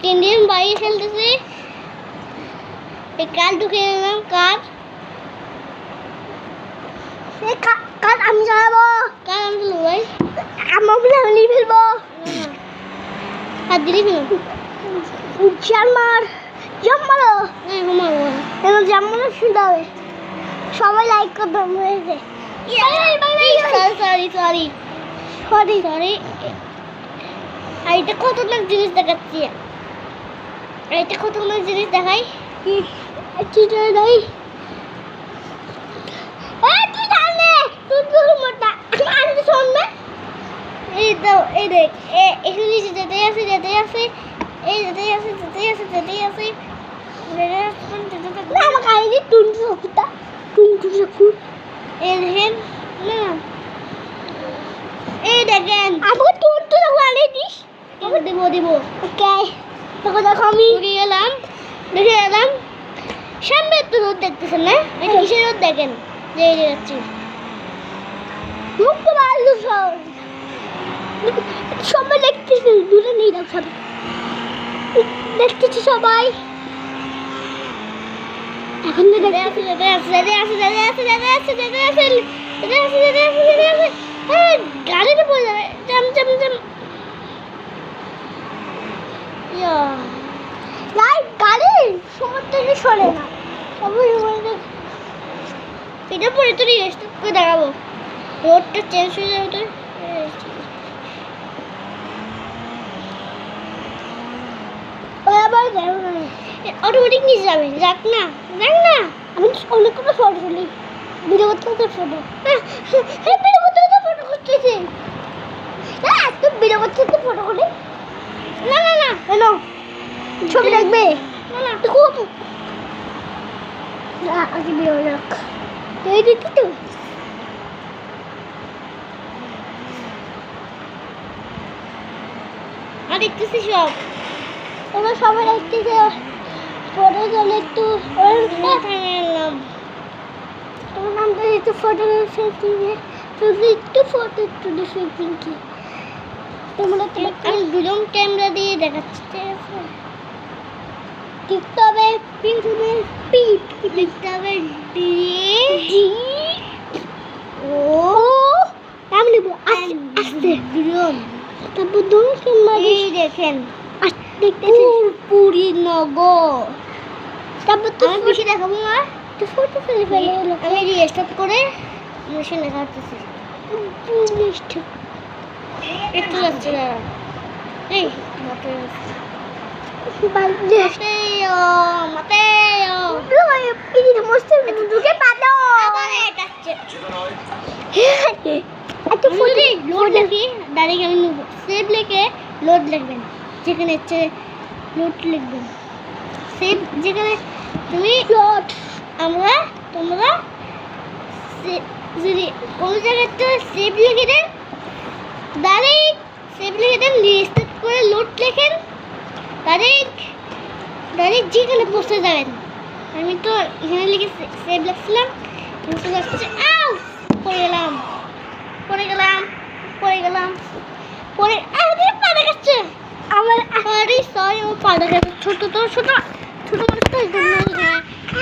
তিন বাইরে খেলতেছি। এই কাল ঢুকে এলাম কার কাল আমি যাবো কাল আমি ফেলবো ভাই আমার বলে আমি ফেলবো হাত দিলি ফেলবো জামার জামারো মারো এবার জামারো শুনতে হবে সবাই লাইক করতে হবে সরি সরি সরি সরি এইটা কতগুলো জিনিস দেখাচ্ছি এইটা কতগুলো জিনিস দেখাই ঠিক নাই তুই জানে তুই তোর মোটা আমি তো শুনবে এই তো এই দেখ এখানে যেতে আছে এই যেতে আছে না আমার কাছে টুনটু সকুতা এই দেখেন না এই দেখেন আমাকে টুনটু লাগালে দিস তোকে দেবো ওকে তোকে দেখো আমি দেখে এলাম সামনে তো রোদ দেখতেছেন না এটা কিসের রোদ দেখেন যে যাচ্ছি মুখ তো ভালো সবাই দেখতেছে দূরে নেই দাও সবাই দেখতেছি সবাই এখন গাড়িতে পড়ে যাবে জাম গাড়ি সমুদ্র থেকে সরে না এটা পরে তো রেস্ট করে দাঁড়াবো রোডটা চেঞ্জ হয়ে যাবে তো অটোমেটিক নিচে যাবে যাক না আমি অনেকগুলো ফটো তুলি ভিডিও করতে ফটো ভিডিও করতে ফটো করতেছি তুই ভিডিও করতে ফটো করি না কেন ছবি দেখবে না তুই খুব আগে ভিডিও রাখ তুই দেখি তো আর দেখতেছি সব তোমরা সবাই দেখতেছে ফটো তোলে একটু এলাম তোমার নামটা একটু ফটো একটু ফটো তুলে পিঙ্কি তোমরা আমি দুজন ক্যামেরা দিয়ে দেখাচ্ছি টিকটকে টিকটকে ডি ও নাম লিখবো আস্তে দুজন তারপর দুজন ক্যামেরা দিয়ে দেখেন পুরী নগর তারপর তো বেশি দেখাবো না তো ফটো ফেলে আমি রিস্টার্ট করে মেশিন দেখাচ্ছি একটু যাচ্ছে না এই সেভ লিখে লোড লিখবেন যেখানে ইচ্ছে লোড লিখবেন সেভ যেখানে তুমি লোড তোমরা যদি কোনো জায়গাতে সেভ লিখে দেন ডাইরেক্ট সেভ লিখে দেন রিস্টার্ট করে লোড লেখেন ডাইরেক্ট যেখানে পৌঁছে যাবেন আমি তো এখানে লিখে সেভ লিখছিলাম পড়ে গেলাম পাড়া গেছে আমার সরি ও পাড়া গেছে ছোট মানুষ তো